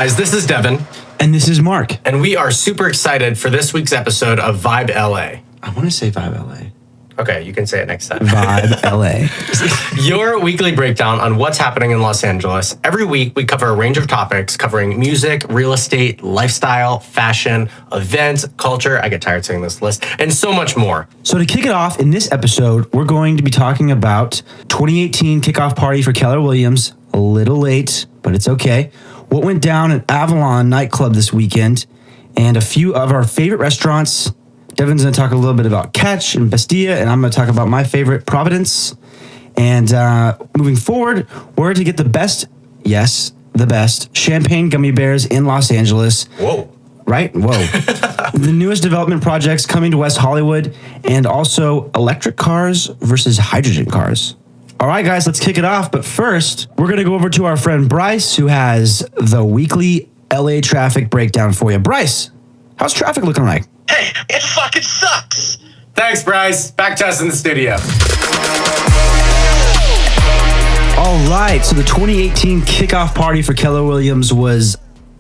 guys, this is Devon. And this is Mark. And we are super excited for this week's episode of Vibe LA. I want to say Vibe LA. Okay, you can say it next time. Vibe LA. Your weekly breakdown on what's happening in Los Angeles. Every week, we cover a range of topics covering music, real estate, lifestyle, fashion, events, culture, I get tired saying this list, and so much more. So to kick it off, in this episode, we're going to be talking about 2018 kickoff party for Keller Williams. A little late, but it's okay. What went down at Avalon nightclub this weekend, and a few of our favorite restaurants. Devon's going to talk a little bit about Catch and Bastilla, and I'm going to talk about my favorite, Providence. And moving forward, we're to get the best, yes, the best, champagne Gummybears in Los Angeles. Whoa. Right? Whoa. The newest development projects coming to West Hollywood, and also electric cars versus hydrogen cars. All right, guys, let's kick it off. But first, we're going to go over to our friend Bryce, who has the weekly LA traffic breakdown for you. Bryce, how's traffic looking like? Hey, it fucking sucks. Thanks, Bryce. Back to us in the studio. All right, so the 2018 kickoff party for Keller Williams was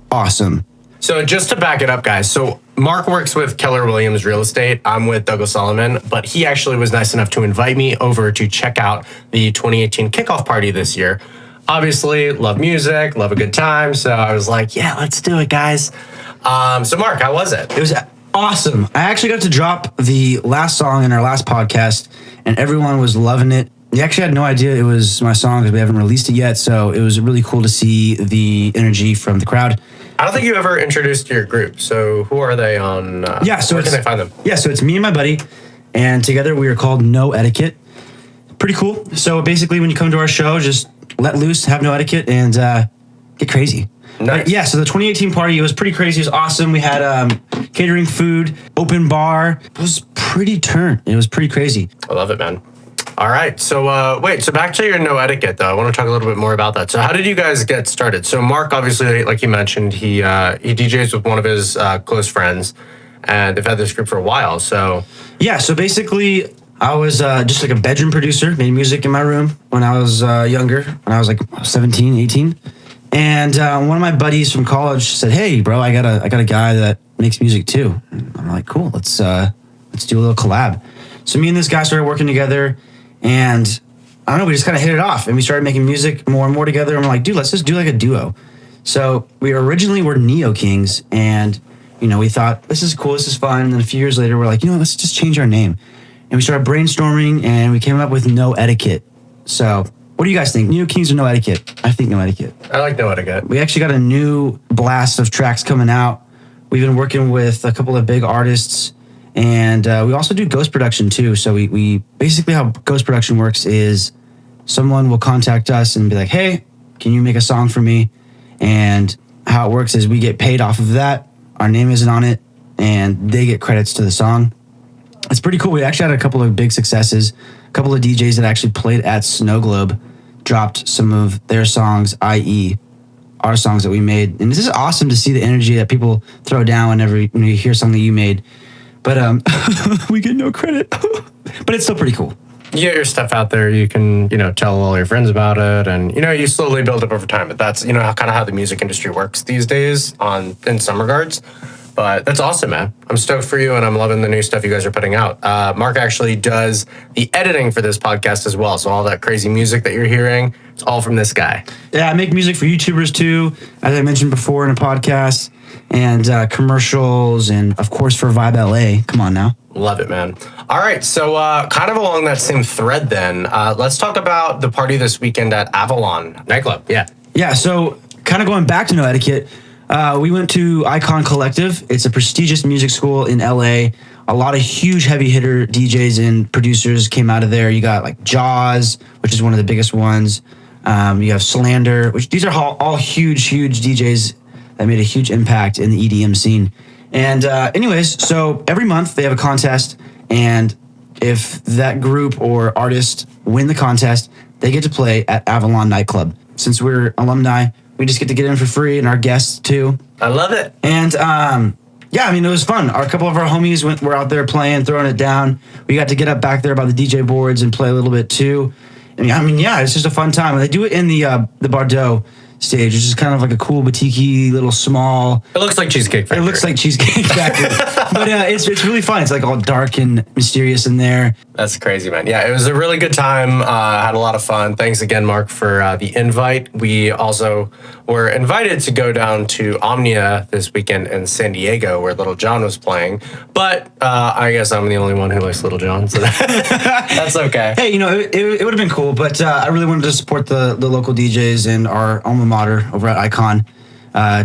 awesome. So just to back it up, guys, so Mark works with Keller Williams Real Estate. I'm with Douglas Solomon, but he actually was nice enough to invite me over to check out the 2018 kickoff party this year. Obviously, love music, love a good time, so I was like, yeah, let's do it, guys. So Mark, how was it? It was awesome. I actually got to drop the last song in our last podcast, and everyone was loving it. They actually had no idea it was my song because we haven't released it yet, so it was really cool to see the energy from the crowd. I don't think you ever introduced your group. So who are they on? Where can I find them? Yeah, so it's me and my buddy, and together we are called No Etiquette. Pretty cool. So basically, when you come to our show, just let loose, have no etiquette, and get crazy. Nice. Yeah, so the 2018 party, it was pretty crazy. It was awesome. We had catering, food, open bar. It was pretty turn. It was pretty crazy. I love it, man. All right. So so back to your No Etiquette, though. I want to talk a little bit more about that. So how did you guys get started? So Mark, obviously, like you mentioned, he DJs with one of his close friends, and they've had this group for a while. So yeah, so basically, I was just like a bedroom producer, made music in my room when I was younger, when I was like 17, 18. And one of my buddies from college said, "Hey, bro, I got a guy that makes music too." And I'm like, "Cool, let's do a little collab." So me and this guy started working together, and I don't know, we just kind of hit it off, and we started making music more and more together. And we're like, "Dude, let's just do like a duo." So we originally were Neo Kings, and we thought this is cool, this is fun. And then a few years later, we're like, let's just change our name, and we started brainstorming, and we came up with No Etiquette. So. What do you guys think? Neo Kings or No Etiquette? I think No Etiquette. I like No Etiquette. We actually got a new blast of tracks coming out. We've been working with a couple of big artists, and we also do ghost production too. So we basically, how ghost production works is someone will contact us and be like, "Hey, can you make a song for me?" And how it works is we get paid off of that. Our name isn't on it, and they get credits to the song. It's pretty cool. We actually had a couple of big successes. A couple of DJs that actually played at Snow Globe dropped some of their songs, i.e. our songs that we made. And this is awesome to see the energy that people throw down whenever you hear something you made. But we get no credit. But it's still pretty cool. You get your stuff out there, you can, tell all your friends about it, and, you slowly build up over time. But that's, kind of how the music industry works these days in some regards. But that's awesome, man. I'm stoked for you, and I'm loving the new stuff you guys are putting out. Mark actually does the editing for this podcast as well. So all that crazy music that you're hearing, it's all from this guy. Yeah, I make music for YouTubers too, as I mentioned before in a podcast, and commercials, and of course for Vibe LA. Come on now. Love it, man. All right, so kind of along that same thread then, let's talk about the party this weekend at Avalon nightclub. Yeah, so kind of going back to No Etiquette, we went to Icon Collective. It's a prestigious music school in LA. A lot of huge heavy hitter DJs and producers came out of there. You got like Jaws, which is one of the biggest ones. You have Slander, which these are all huge DJs that made a huge impact in the EDM scene. And anyways, so every month they have a contest, and if that group or artist win the contest, they get to play at Avalon nightclub. Since we're alumni, we just get to get in for free, and our guests too. I love it. And it was fun. A couple of our homies were out there playing, throwing it down. We got to get up back there by the DJ boards and play a little bit too. It's just a fun time. And they do it in the Bardot. stage, which is kind of like a cool boutique-y little small. It looks like Cheesecake Factory. It looks like Cheesecake Factory, but it's really fun. It's like all dark and mysterious in there. That's crazy, man. Yeah, it was a really good time. Had a lot of fun. Thanks again, Mark, for the invite. We also were invited to go down to Omnia this weekend in San Diego, where Little John was playing. But I guess I'm the only one who likes Little John, so that's okay. Hey, it would have been cool, but I really wanted to support the local DJs and our alma mater over at Icon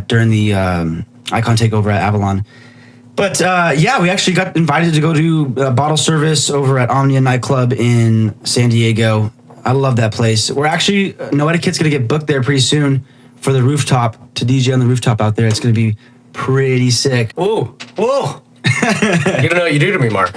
during the Icon takeover at Avalon. But we actually got invited to go to bottle service over at Omnia nightclub in San Diego. I love that place. We're actually, No Etiquette's going to get booked there pretty soon for the rooftop, to DJ on the rooftop out there. It's going to be pretty sick. Whoa. You don't know what you do to me, Mark.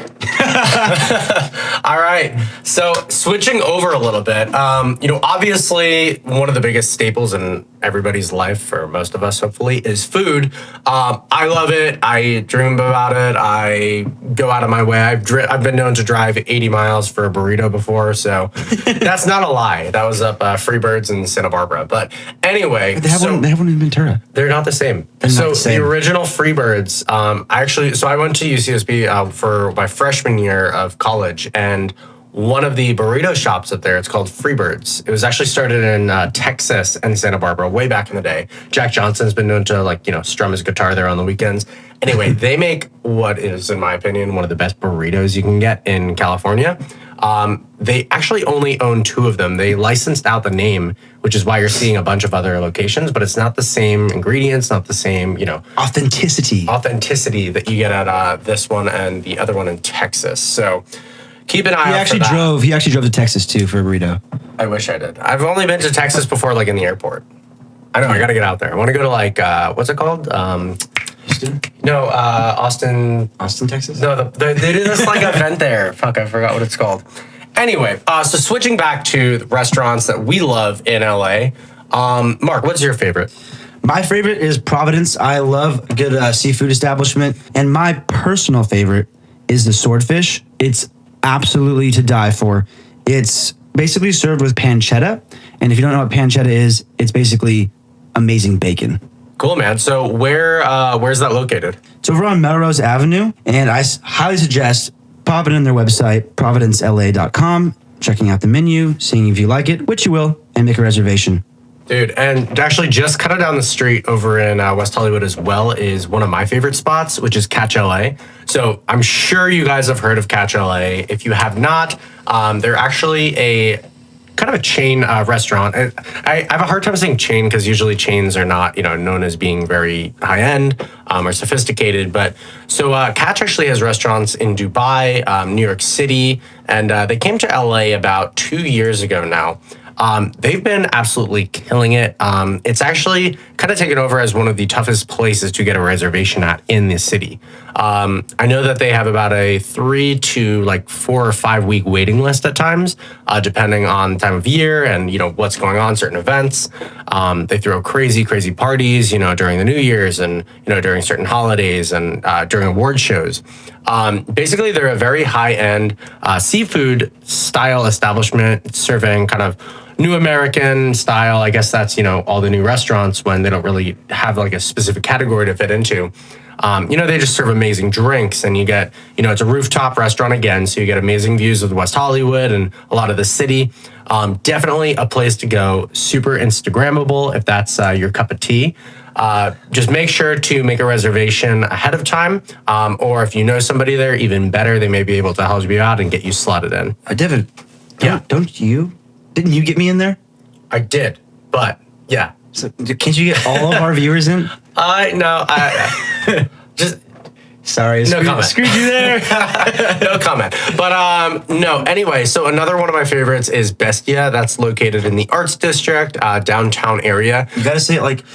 All right. So switching over a little bit, obviously one of the biggest staples in everybody's life, for most of us, hopefully, is food. I love it. I dream about it. I go out of my way. I've been known to drive 80 miles for a burrito before, so that's not a lie. That was up Freebirds in Santa Barbara. But anyway, they have one in Ventura. They're not the same. The original Freebirds, I went to UCSB for my freshman year of college, and one of the burrito shops up there, it's called Freebirds. It was actually started in Texas and Santa Barbara way back in the day. Jack Johnson's been known to strum his guitar there on the weekends. Anyway, they make what is, in my opinion, one of the best burritos you can get in California. They actually only own 2 of them. They licensed out the name, which is why you're seeing a bunch of other locations, but it's not the same ingredients, not the same, authenticity that you get at this one and the other one in Texas. So keep an eye out for that. He actually drove to Texas too for a burrito. I wish I did. I've only been to Texas before, in the airport. I know, I gotta get out there. I want to go to what's it called? Houston? No, Austin. Austin, Texas? No, they do this event there. Fuck, I forgot what it's called. Anyway, so switching back to the restaurants that we love in LA. Mark, what's your favorite? My favorite is Providence. I love a good seafood establishment. And my personal favorite is the Swordfish. It's absolutely to die for. It's basically served with pancetta. And if you don't know what pancetta is, it's basically amazing bacon. Cool, man. So where's that located? It's over on Melrose Avenue. And I highly suggest popping in their website, providencela.com, checking out the menu, seeing if you like it, which you will, and make a reservation. Dude, and actually just kind of down the street over in West Hollywood as well is one of my favorite spots, which is Catch LA. So I'm sure you guys have heard of Catch LA. If you have not, they're actually a kind of a chain restaurant. I have a hard time saying chain because usually chains are not, known as being very high end or sophisticated. But so Catch actually has restaurants in Dubai, New York City, and they came to LA about 2 years ago now. They've been absolutely killing it. It's actually kind of taken over as one of the toughest places to get a reservation at in the city. I know that they have about a 3 to 4 or 5 week waiting list at times, depending on time of year and what's going on, certain events. They throw crazy parties, during the New Year's and during certain holidays and during award shows. Basically, they're a very high-end seafood style establishment serving kind of new American style. I guess that's, all the new restaurants when they don't really have a specific category to fit into. They just serve amazing drinks and you get, it's a rooftop restaurant again. So you get amazing views of West Hollywood and a lot of the city. Definitely a place to go. Super Instagrammable if that's your cup of tea. Just make sure to make a reservation ahead of time. Or if you know somebody there, even better, they may be able to help you out and get you slotted in. Devon, didn't you get me in there? I did, but yeah. So can't you get all of our viewers in? No, just sorry. No comment. Screwed you there. No comment. But no. Anyway, so another one of my favorites is Bestia. That's located in the Arts District, downtown area. You gotta say it like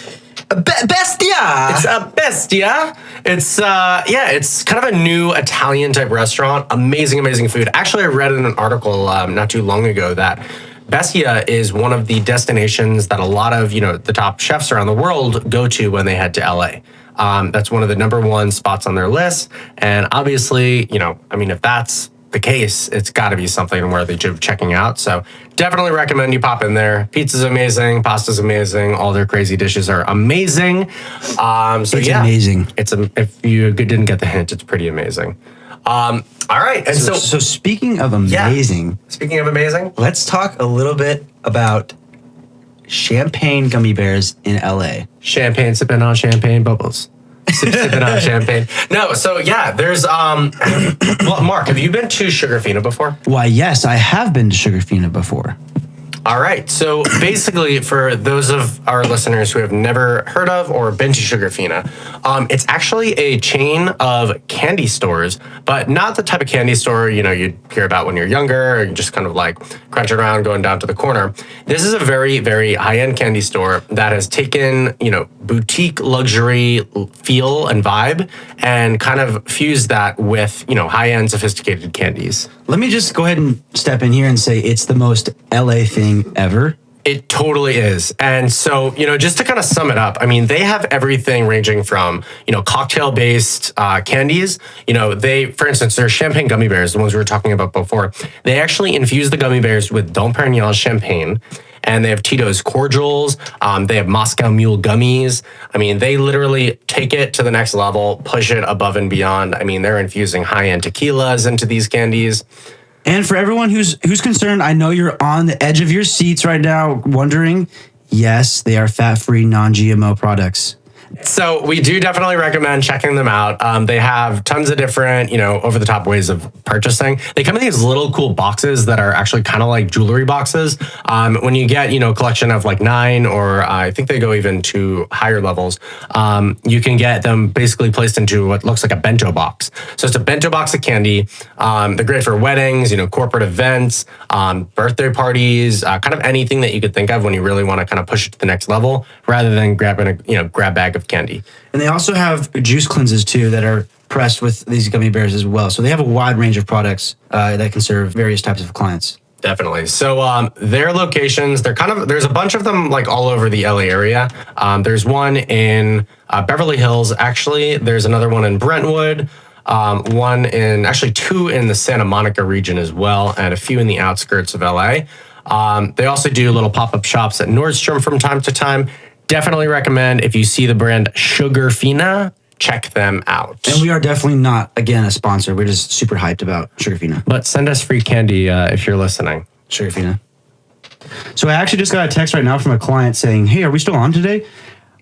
Bestia. It's a Bestia. It's it's kind of a new Italian type restaurant. Amazing food. Actually, I read in an article not too long ago that Bestia is one of the destinations that a lot of, the top chefs around the world go to when they head to LA. That's one of the #1 spots on their list. And obviously, if that's the case, it's got to be something worthy of checking out. So definitely recommend you pop in there. Pizza's amazing, pasta's amazing, all their crazy dishes are amazing. It's amazing. If you didn't get the hint, it's pretty amazing. All right, and So speaking of amazing, speaking of amazing, let's talk a little bit about champagne gummy bears in LA. champagne, sipping on champagne bubbles. Sipping on champagne. No, so yeah, there's well, Mark, have you been to Sugarfina before? Why, yes, I have been to Sugarfina before. All right. So basically, for those of our listeners who have never heard of or been to Sugarfina, it's actually a chain of candy stores, but not the type of candy store, you'd hear about when you're younger and just kind of like crunching around, going down to the corner. This is a very, very high-end candy store that has taken, boutique luxury feel and vibe and kind of fused that with, high-end sophisticated candies. Let me just go ahead and step in here and say it's the most LA thing ever. It totally is. And so, just to kind of sum it up, I mean, they have everything ranging from, cocktail-based candies. For instance, their champagne gummy bears, the ones we were talking about before, they actually infuse the gummy bears with Dom Pérignon Champagne. And they have Tito's cordials. They have Moscow Mule gummies. I mean, they literally take it to the next level, push it above and beyond. I mean, they're infusing high-end tequilas into these candies. And for everyone who's concerned, I know you're on the edge of your seats right now wondering, yes, they are fat-free, non-GMO products. So we do definitely recommend checking them out. They have tons of different, over-the-top ways of purchasing. They come in these little cool boxes that are actually kind of like jewelry boxes. When you get, a collection of like 9, or I think they go even to higher levels, you can get them basically placed into what looks like a bento box. So it's a bento box of candy. They're great for weddings, corporate events, birthday parties, kind of anything that you could think of when you really want to kind of push it to the next level, rather than grabbing a grab bag of candy. And they also have juice cleanses too that are pressed with these gummy bears as well. So they have a wide range of products that can serve various types of clients. Definitely. So their locations, there's a bunch of them like all over the LA area. There's one in Beverly Hills, actually. There's another one in Brentwood. Two in the Santa Monica region as well, and a few in the outskirts of LA. They also do little pop-up shops at Nordstrom from time to time. Definitely recommend, if you see the brand Sugarfina, check them out. And we are definitely not, again, a sponsor. We're just super hyped about Sugarfina. But send us free candy if you're listening. Sugarfina. So I actually just got a text right now from a client saying, hey, are we still on today?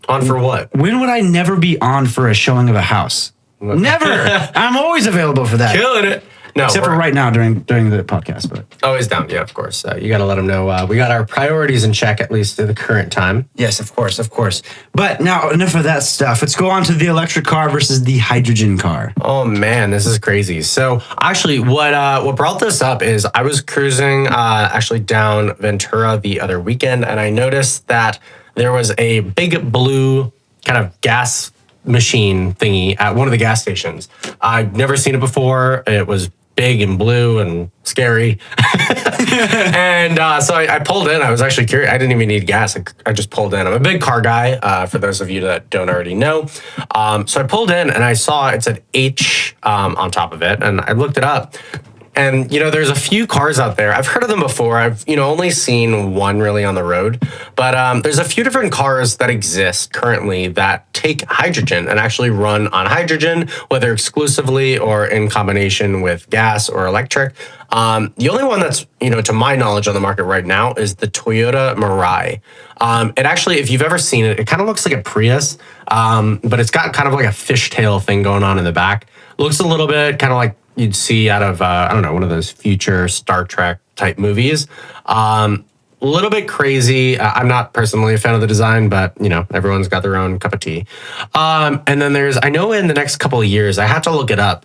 On for what? When would I never be on for a showing of a house? Never. I'm always available for that. Killing it. No, except for right now during the podcast, but always down. Yeah, of course. You got to let them know we got our priorities in check, at least at the current time. Yes, of course. But now enough of that stuff. Let's go on to the electric car versus the hydrogen car. Oh man, this is crazy. So actually, what brought this up is I was cruising actually down Ventura the other weekend, and I noticed that there was a big blue kind of gas machine thingy at one of the gas stations. I'd never seen it before. It was big and blue and scary. And so I pulled in. I was actually curious. I didn't even need gas. I just pulled in. I'm a big car guy, for those of you that don't already know. So I pulled in and I saw it said H on top of it. And I looked it up. And, there's a few cars out there. I've heard of them before. I've, only seen one really on the road. But there's a few different cars that exist currently that take hydrogen and actually run on hydrogen, whether exclusively or in combination with gas or electric. The only one that's, to my knowledge on the market right now is the Toyota Mirai. It actually, if you've ever seen it, it kind of looks like a Prius, but it's got kind of like a fishtail thing going on in the back. Looks a little bit kind of like you'd see out of, one of those future Star Trek type movies. A little bit crazy. I'm not personally a fan of the design, but, everyone's got their own cup of tea. And then I know in the next couple of years, I had to look it up,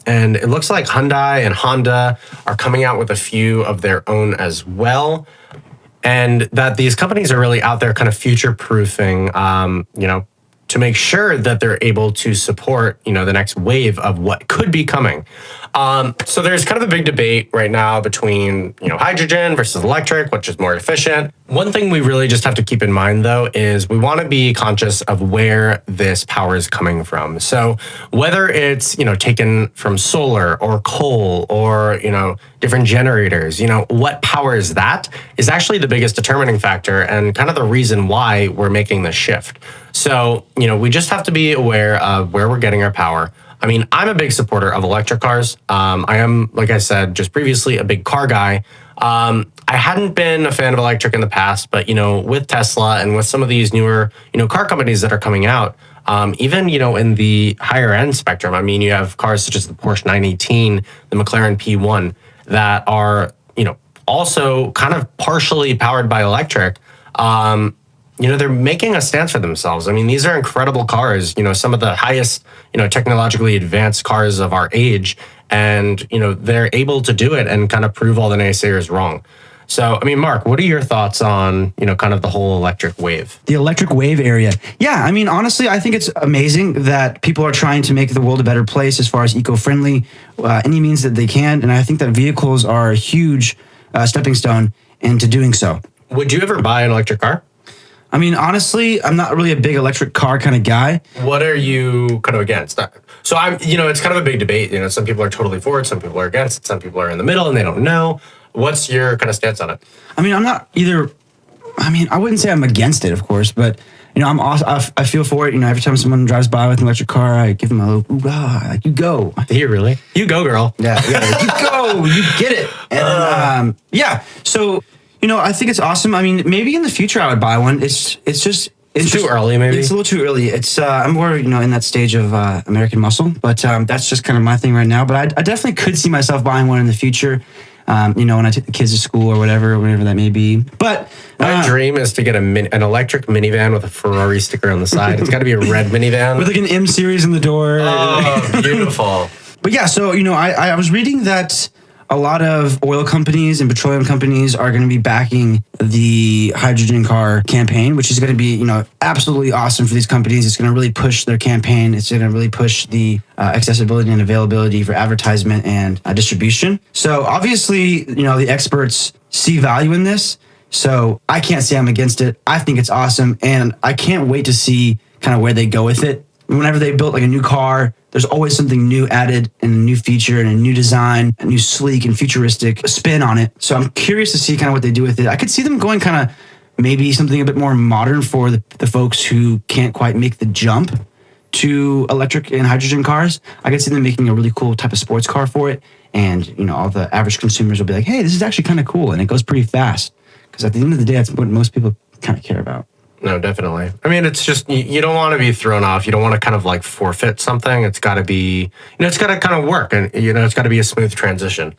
and it looks like Hyundai and Honda are coming out with a few of their own as well. And that these companies are really out there kind of future-proofing, to make sure that they're able to support, the next wave of what could be coming. So there's kind of a big debate right now between, hydrogen versus electric, which is more efficient. One thing we really just have to keep in mind, though, is we want to be conscious of where this power is coming from. So whether it's, taken from solar or coal or, different generators, what powers that is actually the biggest determining factor and kind of the reason why we're making this shift. So, we just have to be aware of where we're getting our power. I mean, I'm a big supporter of electric cars. I am, like I said just previously, a big car guy. I hadn't been a fan of electric in the past, but, with Tesla and with some of these newer, car companies that are coming out, even, in the higher end spectrum, I mean, you have cars such as the Porsche 918, the McLaren P1 that are, also kind of partially powered by electric. They're making a stance for themselves. I mean, these are incredible cars, some of the highest, technologically advanced cars of our age. And, they're able to do it and kind of prove all the naysayers wrong. So, I mean, Mark, what are your thoughts on, kind of the whole electric wave? The electric wave area. Yeah, I mean, honestly, I think it's amazing that people are trying to make the world a better place as far as eco-friendly, any means that they can. And I think that vehicles are a huge stepping stone into doing so. Would you ever buy an electric car? I mean, honestly, I'm not really a big electric car kind of guy. What are you kind of against? So I'm, it's kind of a big debate. Some people are totally for it, some people are against it, some people are in the middle and they don't know. What's your kind of stance on it? I mean, I'm not either. I mean, I wouldn't say I'm against it, of course, but I'm also, I feel for it. Every time someone drives by with an electric car, I give them a little ooh-ah, like, you go. You really? You go, girl. Yeah, you go. You get it. And yeah. So. I think it's awesome. I mean, maybe in the future I would buy one. It's too early, maybe. It's a little too early. It's I'm more in that stage of American muscle, but that's just kind of my thing right now. But I definitely could see myself buying one in the future. When I take the kids to school or whatever that may be. But my dream is to get an electric minivan with a Ferrari sticker on the side. It's got to be a red minivan with like an M series in the door. Oh, beautiful. But yeah, so I was reading that a lot of oil companies and petroleum companies are going to be backing the hydrogen car campaign, which is going to be, absolutely awesome for these companies. It's going to really push their campaign. It's going to really push the accessibility and availability for advertisement and distribution. So obviously, the experts see value in this. So I can't say I'm against it. I think it's awesome. And I can't wait to see kind of where they go with it. Whenever they built like a new car, there's always something new added and a new feature and a new design, a new sleek and futuristic spin on it. So I'm curious to see kind of what they do with it. I could see them going kind of maybe something a bit more modern for the folks who can't quite make the jump to electric and hydrogen cars. I could see them making a really cool type of sports car for it. And, all the average consumers will be like, hey, this is actually kind of cool. And it goes pretty fast. Because at the end of the day, that's what most people kind of care about. No, definitely. I mean, it's just, you don't want to be thrown off. You don't want to kind of like forfeit something. It's got to be, it's got to kind of work and, it's got to be a smooth transition.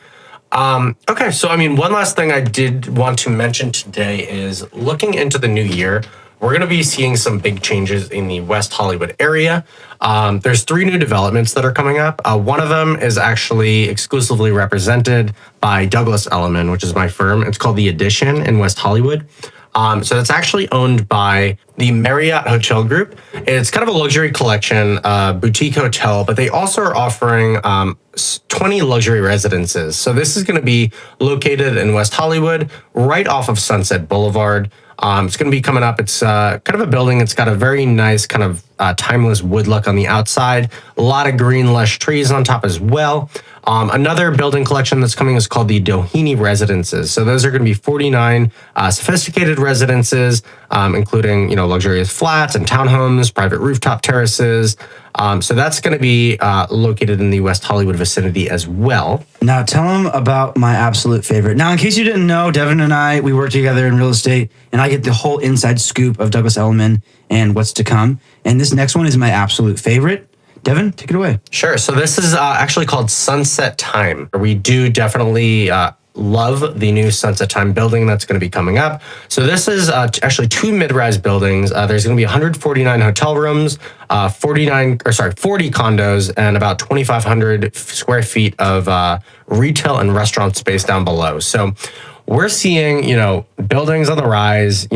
Okay. So, I mean, one last thing I did want to mention today is looking into the new year, we're going to be seeing some big changes in the West Hollywood area. There's 3 new developments that are coming up. One of them is actually exclusively represented by Douglas Elliman, which is my firm. It's called The Edition in West Hollywood. So it's actually owned by the Marriott Hotel Group. It's kind of a luxury collection, boutique hotel, but they also are offering 20 luxury residences. So this is going to be located in West Hollywood, right off of Sunset Boulevard. It's going to be coming up. It's kind of a building. It's got a very nice kind of timeless wood look on the outside. A lot of green, lush trees on top as well. Another building collection that's coming is called the Doheny Residences. So those are going to be 49 sophisticated residences, including, luxurious flats and townhomes, private rooftop terraces. So that's going to be located in the West Hollywood vicinity as well. Now tell them about my absolute favorite. Now, in case you didn't know, Devon and I, we work together in real estate, and I get the whole inside scoop of Douglas Elliman and what's to come. And this next one is my absolute favorite. Devon, take it away. Sure. So this is actually called Sunset Time. We do definitely love the new Sunset Time building that's going to be coming up. So this is actually 2 mid-rise buildings. There's going to be 149 hotel rooms, 40 condos, and about 2,500 square feet of retail and restaurant space down below. So we're seeing, buildings on the rise,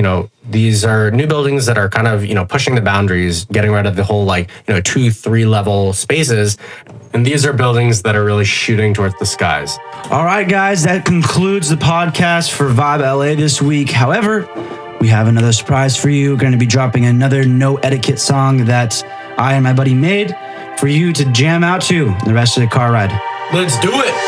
These are new buildings that are kind of, pushing the boundaries, getting rid of the whole 2-3 level spaces. And these are buildings that are really shooting towards the skies. All right, guys, that concludes the podcast for Vibe LA this week. However, we have another surprise for you. We're going to be dropping another No Etiquette song that I and my buddy made for you to jam out to the rest of the car ride. Let's do it.